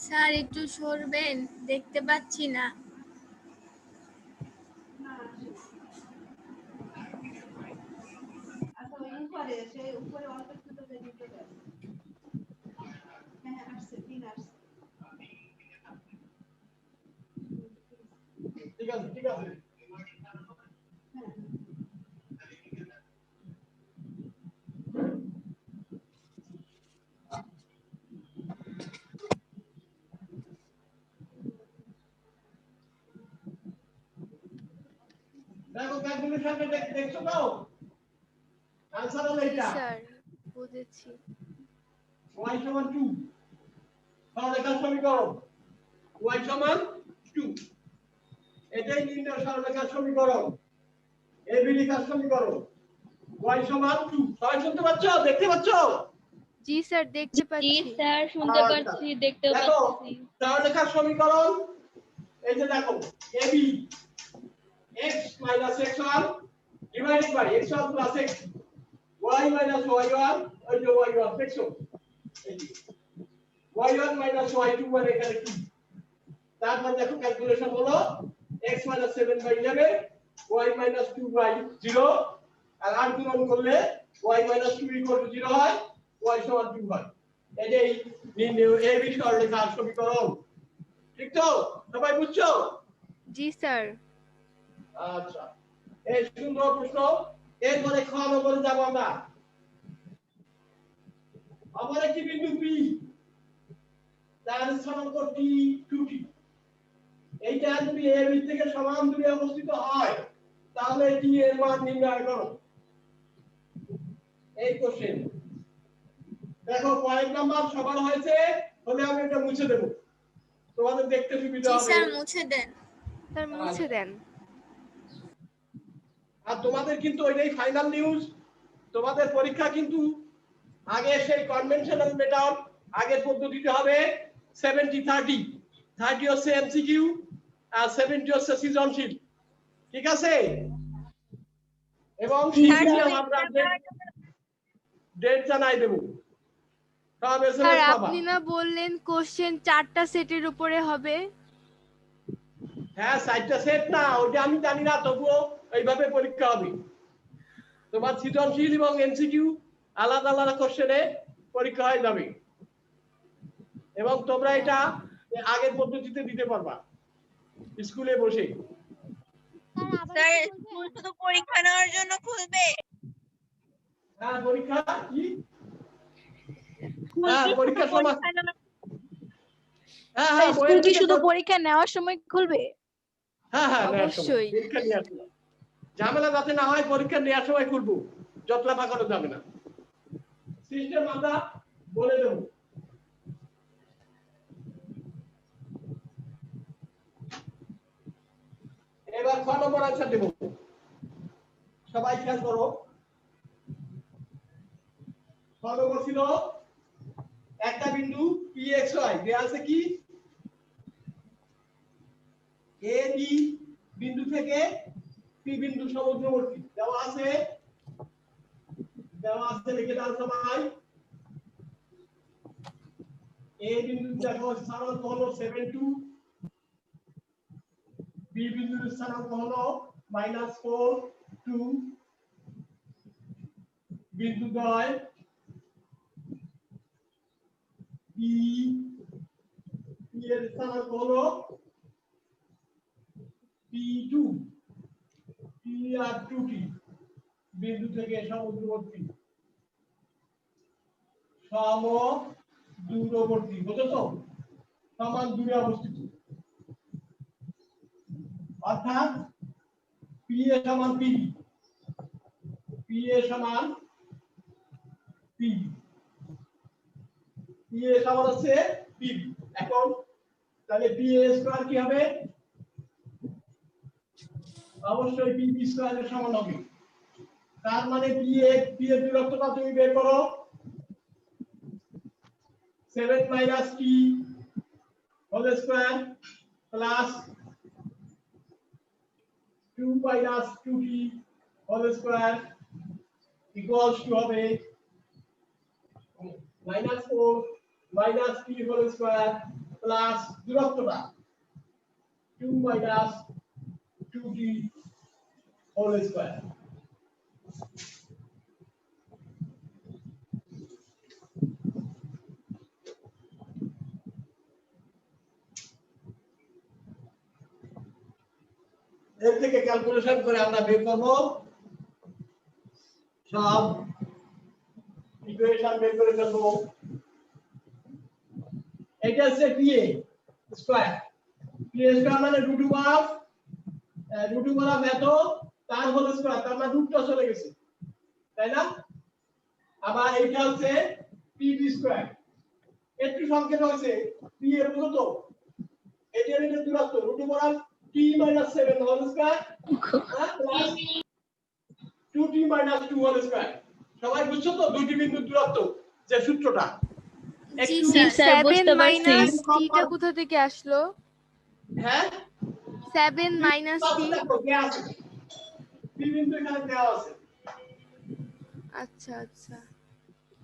Sir একটু সরবেন, দেখতে পাচ্ছি না। ঠিক আছে ঠিক আছে দেখো ক্যালকুলেশনটা দেখছো তো आंसर হলো এটা স্যার বুঝেছি। y সমান 2 সরলরেখার সমীকরণ y সমান 2 এটাই নির্ণয় সরলরেখার সমীকরণ ab রেখার সমীকরণ y সমান 2 সবাই শুনতে পাচ্ছো দেখতে পাচ্ছো জি স্যার দেখতে পাচ্ছি। জি স্যার শুনতে পাচ্ছি দেখতেও দেখো পাচ্ছি সরলরেখার সমীকরণ এই যে দেখো ab x x1 divided by x1 plus x y minus y1 ওই যে y1 দেখছো এই যে y1 minus y2 মানে এখানে কি তারপর দেখো ক্যালকুলেশন হলো x minus 7 by 11 y minus 2 by 0 আর আর গুণন করলে y minus 2 equal to 0 হয় y সমান 2 হয় এটাই নির্ণয় ab সরলরেখার সমীকরণ ঠিক তো সবাই বুঝছো জি স্যার। আচ্ছা এই সুন্দর প্রশ্ন এরপরে খ নম্বরে যাব আমরা আমার একটি বিন্দু P তার স্থানাঙ্ক T 2T এইটা যদি A B থেকে সমান দূরে অবস্থিত হয় তাহলে T এর মান নির্ণয় করো এই কোশ্চেন দেখো পয়েন্ট নাম্বার সবার হয়েছে তাহলে আমি এটা মুছে দেব তোমাদের দেখতে সুবিধা জি হবে স্যার মুছে দেন। স্যার মুছে দেন। আর তোমাদের কিন্তু ওইটাই ফাইনাল নিউজ তোমাদের পরীক্ষা কিন্তু আগে সেই কনভেনশনাল মেথড আগের পদ্ধতিতে হবে 70 30 30 হচ্ছে এমসিকিউ আর 70 হচ্ছে সৃজনশীল ঠিক আছে এবং শীঘ্রই আমরা ডেট জানাই দেব সব স্যার এসএমএস পাবা আপনি না বললেন কোশ্চেন 4টা সেটের উপরে হবে? হ্যাঁ 4টা সেট না ওটা আমি জানি না তবুও এইভাবে পরীক্ষা হবে তোমার সৃজনশীল এবং এমসিকিউ আলাদা আলাদা কোশ্চেনে পরীক্ষা হয়ে যাবে এবং তোমরা এটা আগের পদ্ধতিতে দিতে পারবা স্কুলে বসে স্যার স্কুল শুধু পরীক্ষা নেওয়ার জন্য খুলবে হ্যাঁ পরীক্ষা কি হ্যাঁ পরীক্ষা সময় হ্যাঁ হ্যাঁ স্কুল কি শুধু পরীক্ষা নেওয়ার সময় খুলবে হ্যাঁ হ্যাঁ অবশ্যই পরীক্ষা নেওয়ার সময় ঝামেলা যাতে না হয় পরীক্ষা নেওয়ার সময় খুলবো যতলা পাকানো যাবে না সিস্টেম আমরা বলে দেব এবার খ নম্বর আনসার দেব সবাই খেয়াল করো খ নম্বর ছিল একটা বিন্দু pxy দেয়া আছে কি a b বিন্দু থেকে p বিন্দু সমুদ্রবর্তী দেওয়া আছে লিখে দাও সবাই a বিন্দু দেখো স্থানাঙ্ক হলো 72 b বিন্দুর স্থানাঙ্ক হলো -4 2 বিন্দু দ্বয় p এর স্থানাঙ্ক হলো p2 p আর 2t বিন্দু থেকে সমুদ্রবর্তী সম দূরবর্তী বুঝছো সমান দূরে অবস্থিত অর্থাৎ p এ সমান p p এ সমান p p এ সমান আছে p এখন তাহলে p a স্কয়ার কি হবে অবশ্যই p b স্কয়ারের সমান হবে তার মানে p এর দূরত্বটা তুমি বের করো 7 - t whole square plus 2 minus 2t whole square equals to হবে minus 4 minus t whole square plus দূরত্বটা 2 minus 2t whole square এর থেকে ক্যালকুলেশন করে আমরা বের করব সব ইকুয়েশন বের করে ফেলব এটা হচ্ছে pa স্কয়ার pa স্কয়ার মানে রুট ওভার এত তার হোল স্কয়ার তার মানে রুটটা চলে গেছে তাই না আবার এটা হচ্ছে pb স্কয়ার একটু সংকেত হয়েছে p এর কত এটা এর দূরত্ব root over t minus 7 whole square plus 2t minus 2 whole square সবাই বুঝছো তো দুটি বিন্দুর দূরত্ব যে সূত্রটা জি একটু স্যার বুঝতে 7 পারছি। মাইনাস টিটা কোথা থেকে আসলো হ্যাঁ 7 মাইনাস টি দেখো দেয়া আছে পি বিন্দু এখানে দেওয়া আছে আচ্ছা আচ্ছা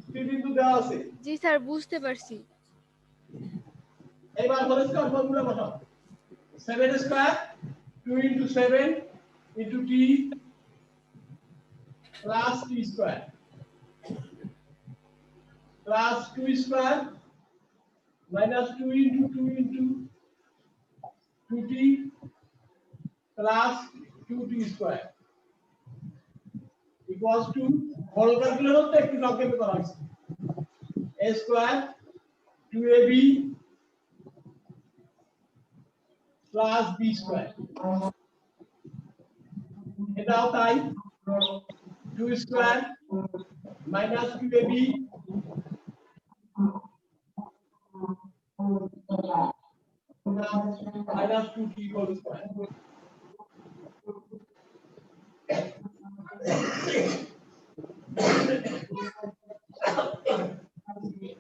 পি বিন্দু দেওয়া আছে জি স্যার বুঝতে পারছি এবার হোল স্কয়ার ফর্মুলা বসাও 7 square 2 into 7 into t plus t square plus 2 square minus 2 into 2 into 2t plus 2t square equals to বড় ক্যালকুলেটর হতে একটু সংক্ষেপ করা হয়েছে a square 2ab plus b square এটাও তাই 2 square minus 2ab minus 2t whole square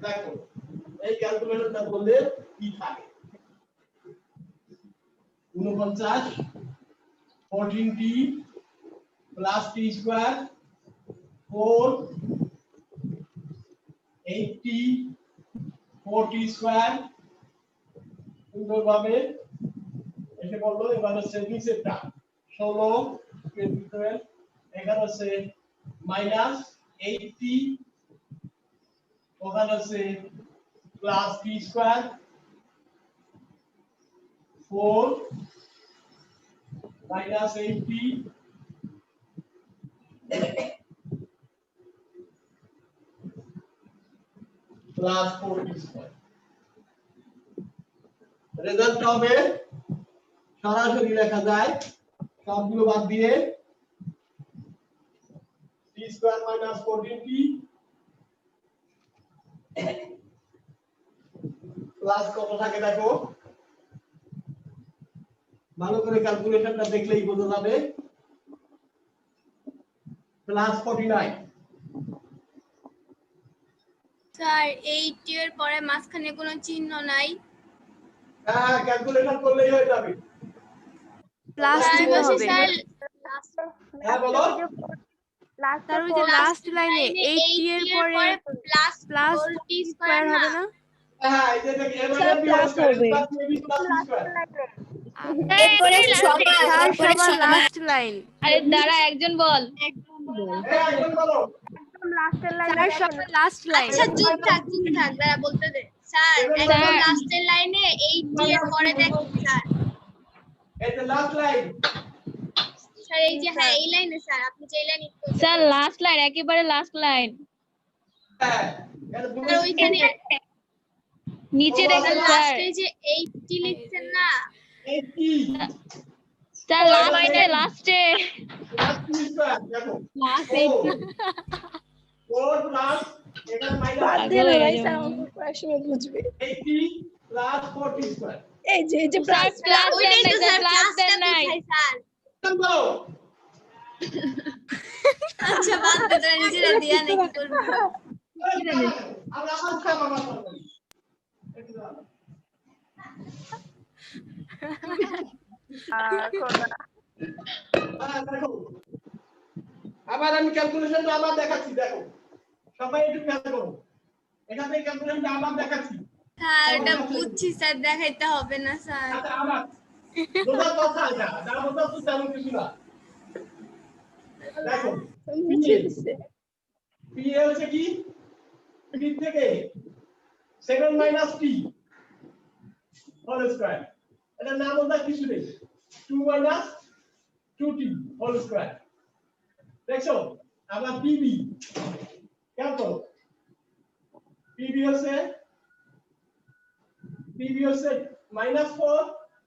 দেখো এই ক্যালকুলেটরটা করলে কি থাকে 49 14t plus t square 4 8t 4t square সুন্দরভাবে এসে বললো এবার হচ্ছে নিচেরটা 16 12 এখানে হচ্ছে মাইনাস 8t ওখানে হচ্ছে plus t square 4 minus 8t plus 4t square result হবে সরাসরি লেখা যায় সবগুলো বাদ দিয়ে t square minus 14t plus কত থাকে দেখো ভালো করে ক্যালকুলেশনটা দেখলেই বোঝা যাবে প্লাস 49 স্যার 8 এর পরে মাঝখানে কোনো চিহ্ন নাই হ্যাঁ ক্যালকুলেশন করলেই হয়ে যাবে প্লাস চিহ্ন হবে স্যার হ্যাঁ বলো তার ওই যে লাস্ট লাইনে 8 এর পরে প্লাস প্লাস t স্কয়ার হবে না হ্যাঁ এই যে দেখো এবারে স্যার, প্লাস হবে। এরপরে স্যার সবার লাস্ট লাইন আরে দাঁড়া একজন বল হ্যাঁ এখন বলো স্যার সবার লাস্ট লাইন আচ্ছা চুপ থাক দাঁড়া বলতে দে স্যার একদম লাস্টের লাইনে 8 এর পরে দেখুন স্যার এই যে লাস্ট লাইন স্যার এই যে হ্যাঁ এই লাইনে স্যার আপনি যে লাইন স্যার লাস্ট লাইন একেবারে লাস্ট লাইন হ্যাঁ স্যার ওইখানে নিচে দেখুন স্যার লাস্টে যে 80 লিখছেন না 80 স্যার লাস্টে লাস্ট স্কয়ার দেখো লাস্ট 4 প্লাস এখানে মাইনাস পাগল হয়ে যাবে। বুঝবে 80 প্লাস 40 স্কয়ার এই যে স্যার প্লাস ওইটাই তো স্যার প্লাস দেন ক্লাসটা নাই কোথায় স্যার বলো আচ্ছা বাদ দে তোরা নিজেরা দিয়া নাকি করবি আমরা আবার খাবো দেখো আবার আমি ক্যালকুলেশনটা আবার দেখাচ্ছি, দেখো সবাই একটু খেয়াল করো, এখান থেকে ক্যালকুলেশনটা আবার দেখাচ্ছি। স্যার এটা বুঝছি স্যার, দেখাইতে হবে না স্যার। আচ্ছা আবার বোঝার কথা এটা, যা বোঝার তো তেমন কিছু না। দেখো মুছে দিছে পি হচ্ছে কি, পি থেকে 7 মাইনাস টি হোল স্কয়ার, এটা না বোঝার কিছু নেই, 2 মাইনাস 2t হোল স্কয়ার। দেখছো আবার পিবি কেমন করো, পিবি হচ্ছে মাইনাস 4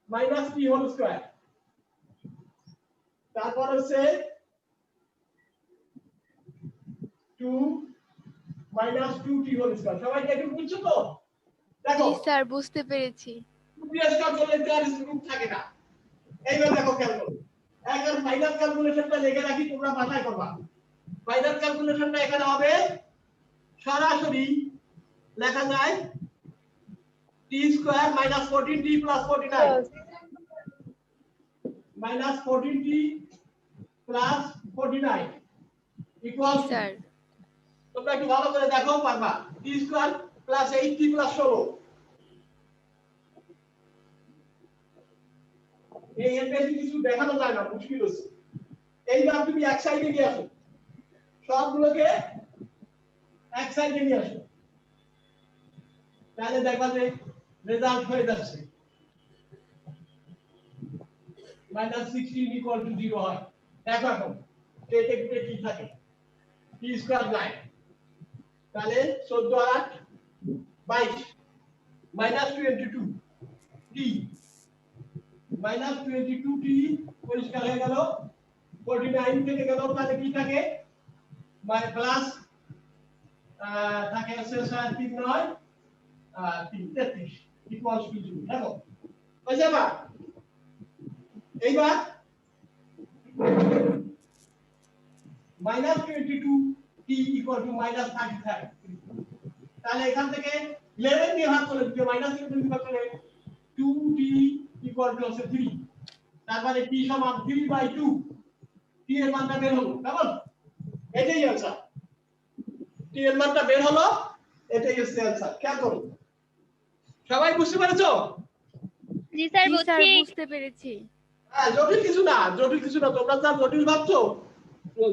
মাইনাস টি হোল স্কয়ার, তারপর হচ্ছে 2 মাইনাস 2t হোল স্কয়ার। সবাই কি একটু বুঝছো তো? দেখো জি স্যার, বুঝতে পেরেছি। প্রিভিয়াস কাজ করলে তার রূপ থাকে না। এইবার দেখো খেয়াল করো, এখন ফাইনাল ক্যালকুলেশনটা লিখে রাখি, তোমরা বাছাই করবা। ফাইনাল ক্যালকুলেশনটা এখানে হবে সরাসরি লেখা যায় t square minus 14t plus 49 minus 14t plus 49 equal sir তোমরা একটু ভালো করে দেখো পারবা, t square plus 8t plus 16। এই এর বেশি কিছু দেখানো যায় না, মুশকিল হচ্ছে। এইবার তুমি এক সাইডে নিয়ে আসো, সবগুলোকে এক সাইডে নিয়ে আসো, তাহলে দেখবা যে রেজাল্ট হয়ে যাচ্ছে -16 ইকুয়াল টু 0 হয়। দেখো এখন এটা কি থাকে, t স্কয়ার 9, তাহলে 14 আর 8 22 22 t -22t পরিষ্কার হয়ে গেল, 49 থেকে গেল, তাহলে কি থাকে প্লাস থাকে হচ্ছে 3 9 3 33 ইকুয়ালস টু 0। দেখো বুঝে বা এইবার -22t ইকুয়াল টু -33, তাহলে এখান থেকে 11 দিয়ে ভাগ করলে -11 দিয়ে ভাগ করলে 2t ইকুয়াল টু 3, তারপরে t সমান 3/2, t এর মানটা বের হলো। কেমন? এটাই आंसर, t এর মানটা বের হলো, এটাই হচ্ছে आंसर। খেয়াল করো, সবাই বুঝতে পেরেছো? জি স্যার জি স্যার, বুঝছি। বুঝতে পেরেছি। হ্যাঁ, জটিল কিছু না, জটিল কিছু না, তোমরা যা জটিল ভাবছো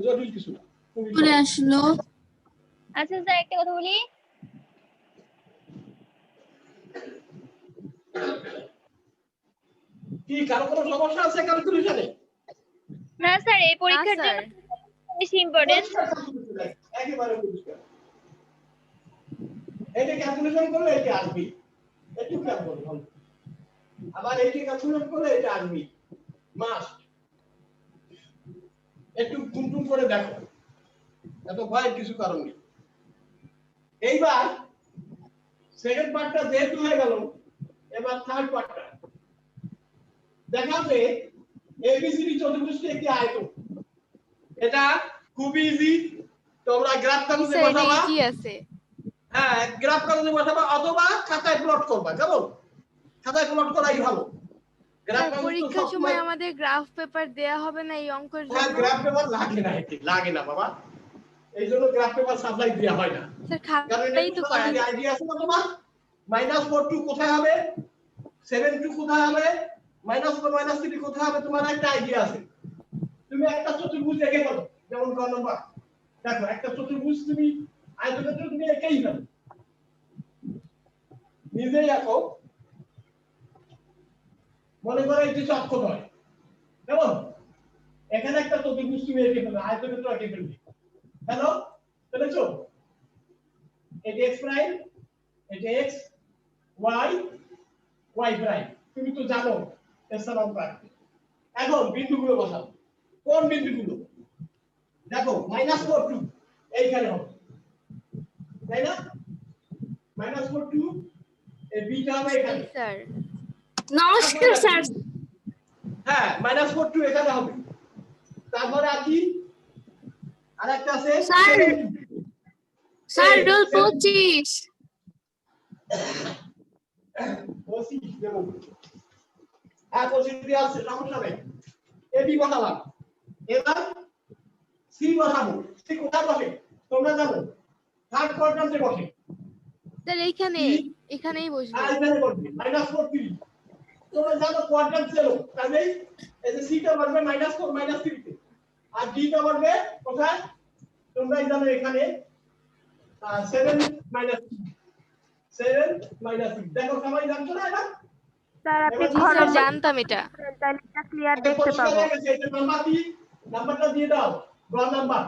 জটিল কিছু না। চলে আসলো। আচ্ছা স্যার একটা কথা বলি, কি কারো কোনো সমস্যা আছে ক্যালকুলেশনে? না স্যার এই পরীক্ষার স্যার। জন্য বেশি ইম্পর্টেন্ট। একেবারে পরিষ্কার, এটা ক্যালকুলেশন করলে এটা আসবে, একটু খেয়াল করো ভালো। আবার এইটা ক্যালকুলেশন করলে এটা আসবে মাস্ট, একটু গুনগুন করে দেখো, এত ভয়ের কিছু কারণ নেই। এইবার সেকেন্ড পার্টটা যেহেতু হয়ে গেল, এবার থার্ড পার্টটা দেখা যে এবিসিডি চতুর্ভুজটি একটি আয়তন। এটা খুব ইজি, তোমরা গ্রাফ জি কাগজে স্যার, এটা বসাবা, ইজি আছে। হ্যাঁ গ্রাফ কাগজে বসাবা অথবা খাতায় প্লট করবা। কেমন? খাতায় প্লট করাই ভালো। গ্রাফ স্যার কাগজ তো পরীক্ষার সময় সবসময়, আমাদের গ্রাফ পেপার দেয়া হবে না এই অঙ্কের হ্যাঁ জন্য? গ্রাফ পেপার লাগে না, এটি লাগে না বাবা, এই জন্য গ্রাফ পেপার সাপ্লাই দেওয়া হয় না। স্যার কারণ খাতাই তো করা যায়। আইডিয়া আছে না তোমার, -4 কোথায় হবে, 7 কোথায় হবে, -4 -3 কোথায় হবে, তোমার একটা আইডিয়া আছে। তুমি একটা চতুর্ভুজ এঁকে ফেলো, যেমন ক নাম্বার দেখো একটা চতুর্ভুজ তুমি আয়তক্ষেত্র তুমি এঁকেই ফেলো, নিজেই আঁকো। মনে করো এটি চক্রদ্বয়, কেমন? এখানে একটা চতুর্ভুজ তুমি এঁকে ফেলো, আয়তক্ষেত্র এঁকে ফেলবে। হ্যালো, ফেলেছো? এটি x প্রাইম, এটি x, y, y প্রাইম, তুমি তো জানো এসসালাম প্রাইম। এখন বিন্দুগুলো বসাও, কোন বিন্দুগুলো? দেখো -4 2 এইখানে হবে, তাই না? -4 2 এই বিটা হবে এখানে। জি স্যার। নমস্কার স্যার। হ্যাঁ -4 2 এখানে হবে। তারপরে আর কি আরেকটা আছে স্যার, 7 স্যার রোল 25। 25 দেবো। হ্যাঁ পজিটিভ আছে সমস্যা নেই এবি বসালাম এবার সি বসাবো সি কোথায় বসে তোমরা জানো থার্ড কোয়াড্রান্টে বসে স্যার এখানেই বসবে আর এখানে বসবে -4 3 তোমরা জানো কোয়াড্রান্ট ছিল তাহলে এই যে সি টা বসবে -4 -3 তে আর ডি টা বসবে কোথায় তোমরা জানো এখানে 7 -3 দেখো সবাই জানছো না এটা স্যার আপনি জি স্যার জানতাম এটা তাহলে এটা ক্লিয়ার দেখতে পাবো নাম্বার কি নাম্বারটা দিয়ে দাও গ নাম্বার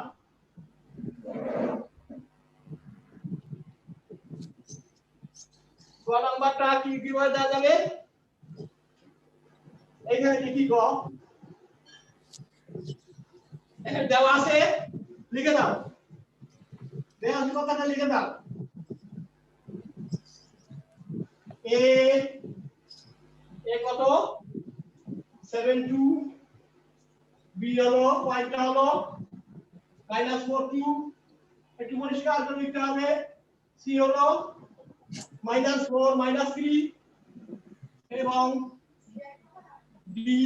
গ নাম্বারটা কি কিভাবে দেওয়া যাবে এইখানে লিখি গ দেওয়া আছে লিখে দাও দেওয়া আছে কথাটা লিখে দাও এ কত 7 2 বি হলো পয়েন্টটা হলো -4 কিউ একটু পরিষ্কার করে লিখতে হবে সি হলো -4 -3 এবং ডি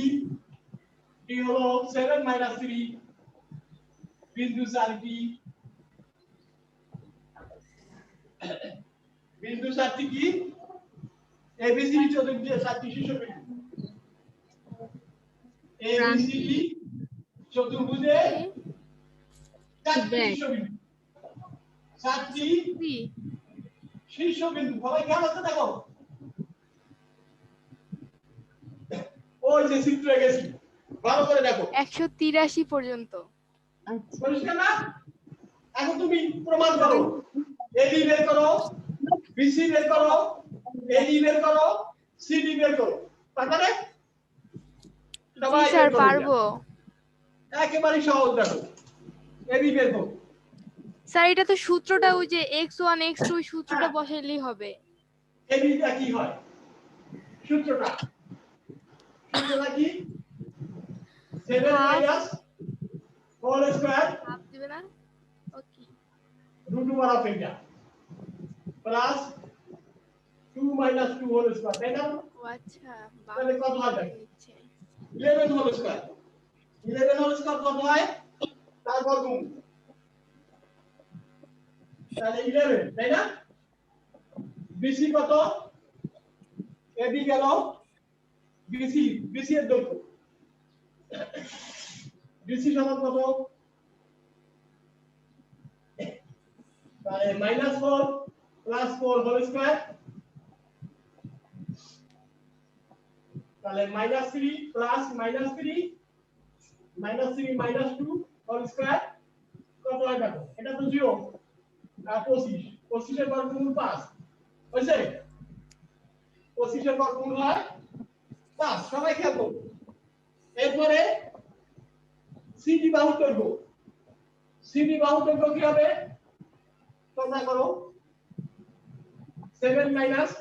হলো 7 -3 বিন্দু চারটি কি এবিসিডি চতুর্ভুজের চারটি শীর্ষবিন্দু এবিসিডি চতুর্ভুজে চারটি শীর্ষবিন্দু চারটি শীর্ষবিন্দু সবাই খেয়াল আছে দেখো ওই যে চিত্রে গেছি ভালো করে দেখো 183 পর্যন্ত পরিষ্কার না এখন তুমি প্রমাণ করো এবি বের করো বিসি বের করো এডি বের করো সিডি বের করো পারবে জি স্যার পারবো একেবারে সহজ দেখো এবি বের করো স্যার এটা তো সূত্রটা ওই যে x1 x2 সূত্রটা বসাইলেই হবে এবিটা কি হয় সূত্রটা কি 7 মাইনাস হোল স্কয়ার হাফ দিবে না ওকে রুট ওভার অফ এটা প্লাস 2 মাইনাস 2 হোল স্কয়ার তাই না ও আচ্ছা তাহলে কত হবে নিচ্ছে 11 হোল স্কয়ার 11 হোল স্কয়ার কত হয় তারপর গুণ তাহলে 11 তাই না বিসি কত এবি গেল বিসি এর দৈর্ঘ্য বিসি সমান কত তাহলে -4 +4 হোল স্কয়ার তাহলে -3 প্লাস -3 -2 হোল স্কয়ার কত হয় দেখো এটা তো 0 আর 25 এর বর্গমূল 5 হইছে 25 এর বর্গমূল হয় 5 সবাই খেয়াল করো এরপরে সিডি বাহু দৈর্ঘ্য কি হবে তোমরা করো 7 মাইনাস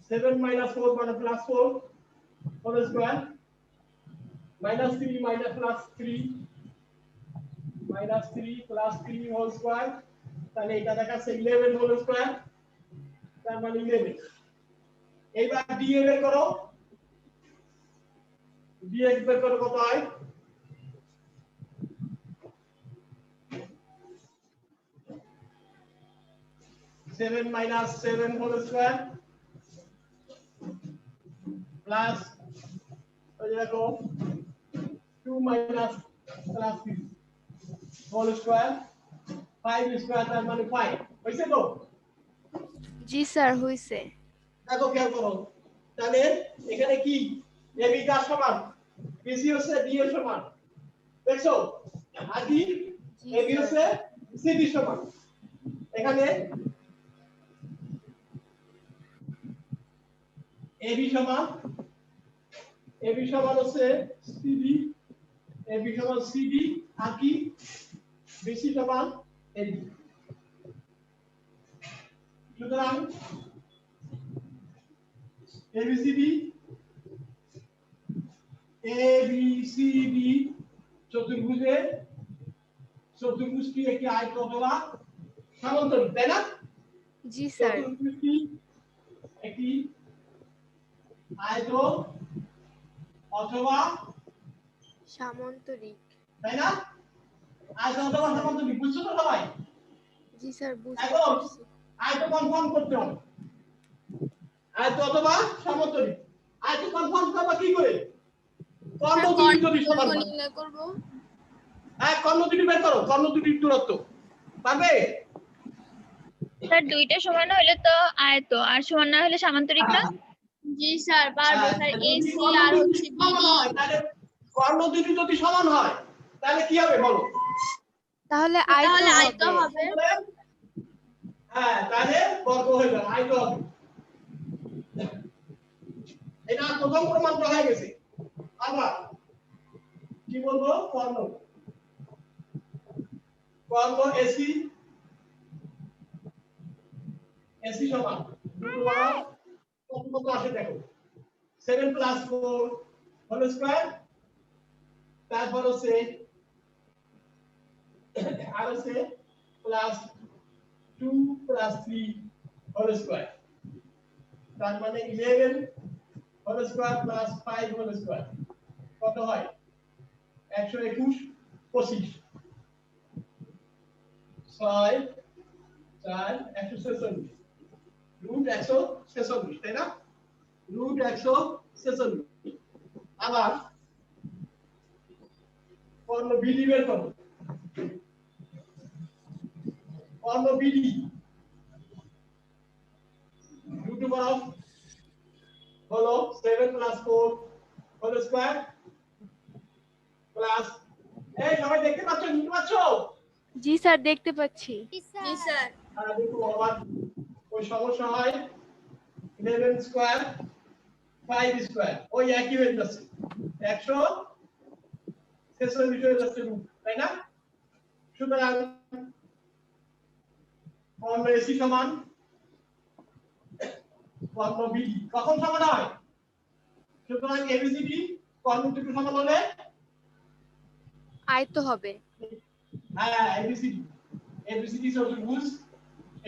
4 মানে +4 whole square -3 minus +3 whole square তাহলে এটা দেখাচ্ছে 11 হোল স্কয়ার তার মানে 11 এইবার ডি এর বের করো dx বের করো কত হয় 7 minus 7 whole square plus ওই দেখো 2 minus plus 3 whole square 5 square তার মানে 5 হইছে তো জি স্যার হইছে দেখো খেয়াল করো তাহলে এখানে কি এবি কার সমান বিসি হচ্ছে ডি এর সমান দেখছো আর কি এবি হচ্ছে সিডি সমান এখানে এবি সমান হচ্ছে সিডি এবি সমান সিডি আর কি বিসি সমান এবি সুতরাং এবিসিডি চতুর্ভুজটি একটি আয়ত অথবা সমান্তরাল তাই না জি স্যার চতুর্ভুজটি একটি আয়ত অথবা সামান্তরিক। তাই না? আয়ত অথবা সামান্তরিক, বুঝছো তো সবাই? জি স্যার, বুঝতে এখন পারছি। আয়ত কনফার্ম করতে হবে। আয়ত অথবা সামান্তরিক। আয়ত কনফার্ম করবা কি করে? কর্ণ দুটি যদি সমান হয়। নির্ণয় করব। হ্যাঁ, কর্ণ দুটি বের করো, কর্ণ দুটির দূরত্ব পাবে। স্যার দুইটা সমান হলে তো আয়ত, আর সমান না হলে সামান্তরিক না? জি স্যার, পারবো স্যার। AC আর হচ্ছে BD। কর্ণ দুটি যদি সমান হয় তাহলে কি হবে বলো? তাহলে তাহলে আয়ত আয়ত হবে। হবে। হ্যাঁ, তাহলে বর্গ হয়ে যাবে, আয়ত হবে। এটা প্রথম প্রমাণটা হয়ে গেছে। আবার কি বলবো? কর্ণ এসি সমান দুটো বড় কত আসে দেখো, 7 + 4 হোল স্কয়ার, তারপর হচ্ছে আর হচ্ছে +2 + 3 হোল স্কয়ার, তার মানে 11 হোল স্কয়ার + 5 হোল স্কয়ার কত হয়? 121 25 6 4 146 রুট 146, তাই না? রুট 146। আবার কর্ণ বিডি বের করো। কর্ণ বিডি রুট বরাবর হলো 7 + 4 হোল স্কয়ার প্লাস, এই সবাই দেখতে পাচ্ছ? নিতে পাচ্ছ? জি স্যার, দেখতে পাচ্ছি। জি স্যার। আর দেখো আবার ওই সমস্যা হয় 11 স্কয়ার 5 স্কয়ার, ওই একই হয়ে যাচ্ছে 146 হয়ে যাচ্ছে রুট, তাই না? সুতরাং কর্ণ এসি সমান কর্ণ বিডি কখন সমান হয়? সুতরাং এবিসিডি কর্ণ দুটো সমান হলে আয়ত হবে। হ্যাঁ, এবিসিডি চতুর্ভুজ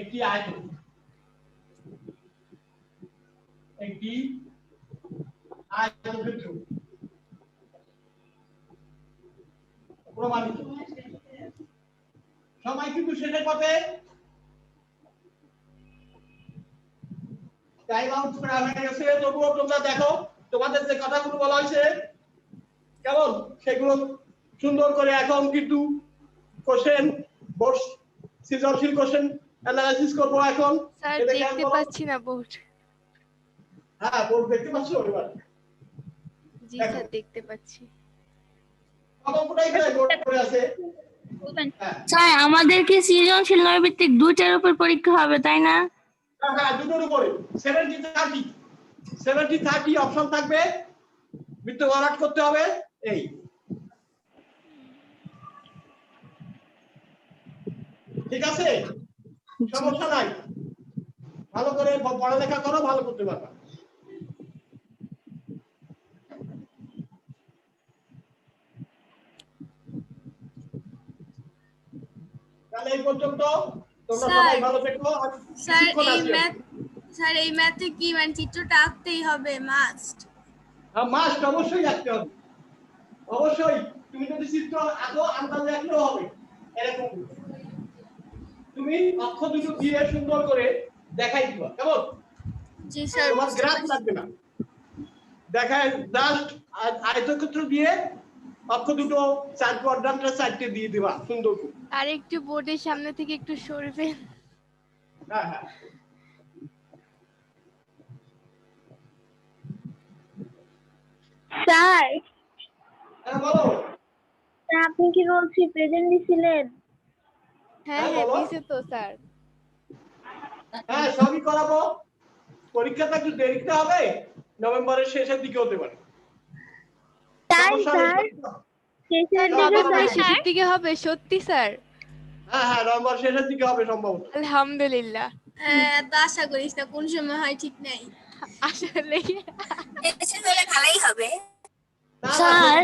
একটি আয়তন, একটি আয়তক্ষেত্র প্রমাণিত। সময় কিন্তু শেষের পথে, টাইম আউট করা হয়ে গেছে। তবুও তোমরা দেখো তোমাদের যে কথাগুলো বলা হয়েছে কেমন, সেগুলো সুন্দর করে এখন কিন্তু কোশ্চেন বোর্ড সৃজনশীল কোশ্চেন অ্যানালাইসিস করব এখন। স্যার, এটা খেয়াল দেখতে করো। পাচ্ছি না বোর্ড। হ্যাঁ, বোর্ড দেখতে পাচ্ছ এবার? জি দেখো। স্যার, দেখতে পাচ্ছি। কতটাই বোর্ড করে আছে। হ্যাঁ স্যার আমাদের কি সৃজনশীল নৈর্ভিত্তিক দুইটার উপর পরীক্ষা হবে তাই না? হ্যাঁ, দুটোর উপরে 70-30 অপশন থাকবে, বৃত্ত ভরাট করতে হবে। এই ঠিক আছে, সমস্যা নাই, ভালো করে পড়ালেখা করো, ভালো করতে পারবা। তাহলে এই পর্যন্ত তোমরা সবাই ভালো থেকো। আর স্যার কিছুক্ষণ এই আছি ম্যাথ, স্যার এই ম্যাথে কি মানে চিত্রটা আঁকতেই হবে মাস্ট? মাস্ট অবশ্যই আঁকতে হবে, অবশ্যই। তুমি যদি চিত্র আঁকো আন্দাজে আঁকলেও হবে, এরকম তুমি অক্ষ দুটো দিয়ে সুন্দর করে দেখাই দিবা, কেমন? জি স্যার। তোমার গ্রাফ লাগবে না, দেখায় জাস্ট আয়তক্ষেত্র দিয়ে অক্ষ দুটো চার কোয়াড্রান্টের চারটে দিয়ে দিবা সুন্দর করে। আর একটু বোর্ডের সামনে থেকে একটু সরবেন। হ্যাঁ হ্যাঁ, স্যার হ্যাঁ বলো। আপনি কি বলছি প্রেজেন্ট দিছিলেন? হ্যাঁ হ্যাঁ, হ্যাঁ, বলো। দিছে তো স্যার। হ্যাঁ, সবই করাবো। পরীক্ষাটা একটু দেরিতে হবে, নভেম্বরের শেষের দিকে হতে পারে। তাই সমস্যা নেই, স্যার, শেষের দিকে নভেম্বরের স্যার? শেষের দিকে হবে সত্যি স্যার? হ্যাঁ হ্যাঁ, নভেম্বর শেষের দিকে হবে সম্ভবত। আলহামদুলিল্লাহ। তো আশা করিস না, কোন সময় হয় ঠিক নাই। আসলে ভালোই হবে। না, না, স্যার।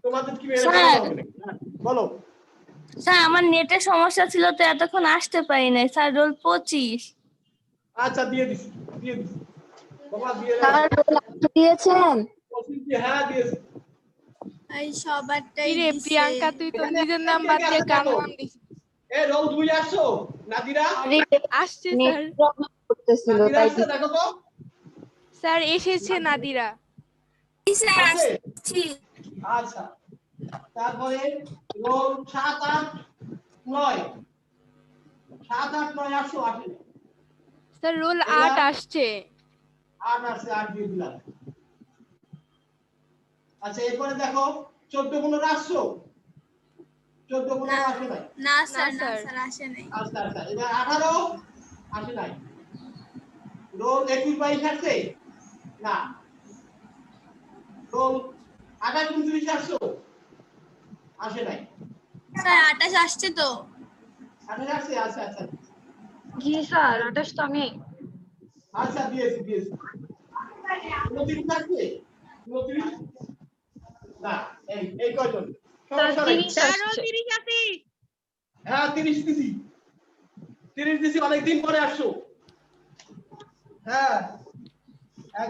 তোমাদের কি মেরে স্যার। ফেলা হবে নাকি? হ্যাঁ, বলো। স্যার আমার নেটের সমস্যা ছিল তো এতক্ষণ আসতে পারি নাই স্যার। রোল 25। আচ্ছা, দিয়ে দিছি। বাবা দিয়ে দিয়েছেন হ্যাঁ দিয়েছে। এই সবারটাই কিরে দিছে। প্রিয়াঙ্কা তুই তো নিজের নাম বাদ দিয়ে কার নাম দিছিস? এ রোল তুমি আসছো নাদিরা? আসছে স্যার, করতেছিল নাদিরা তাই আসছে দেখো তো। স্যার এসেছে নাদিরা। আসছে? আচ্ছা তারপরে রোল 7 8 9 7 8 9 আসছো আসে স্যার রোল এবার- 8 আসছে। 8 আসছে 8 দিয়ে দিলাম। আচ্ছা এরপরে দেখো 14 15 আসছো 14 15 আসে নাই। না স্যার না, না স্যার। স্যার আসে নাই। আচ্ছা আচ্ছা এবার 18 আসে নাই। রোল 21 22 আসছে না। রোল 28 29 আসছো আসে নাই। স্যার 28 আসছে তো। 28 আসছে আচ্ছা আচ্ছা জি স্যার 28 তো আমি আচ্ছা দিয়েছি 29 আসছে 29 না এই কয়জন সমস্যা নাই। স্যার ও 30 আছে। হ্যাঁ 30 দিছি 30 দিছি অনেকদিন পরে আসছো। হ্যাঁ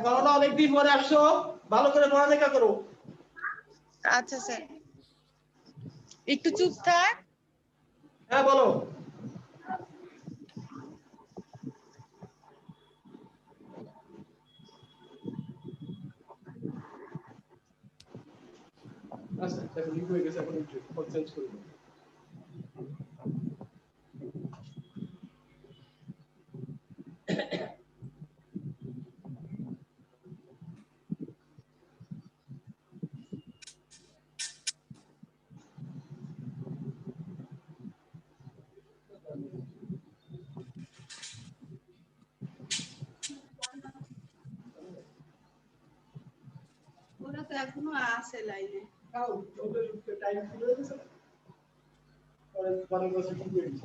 গণনা অনেকদিন পরে আসছো ভালো করে পড়ালেখা করো। আচ্ছা স্যার একটু চুপ থাক। হ্যাঁ বলো। আচ্ছা দেখো লিক হয়ে গেছে এখন একটু চেঞ্জ করে দাও। ওরা তো এখনো আছে লাইনে। ওদের টাইম ছিল না পরে বছর কি করেছে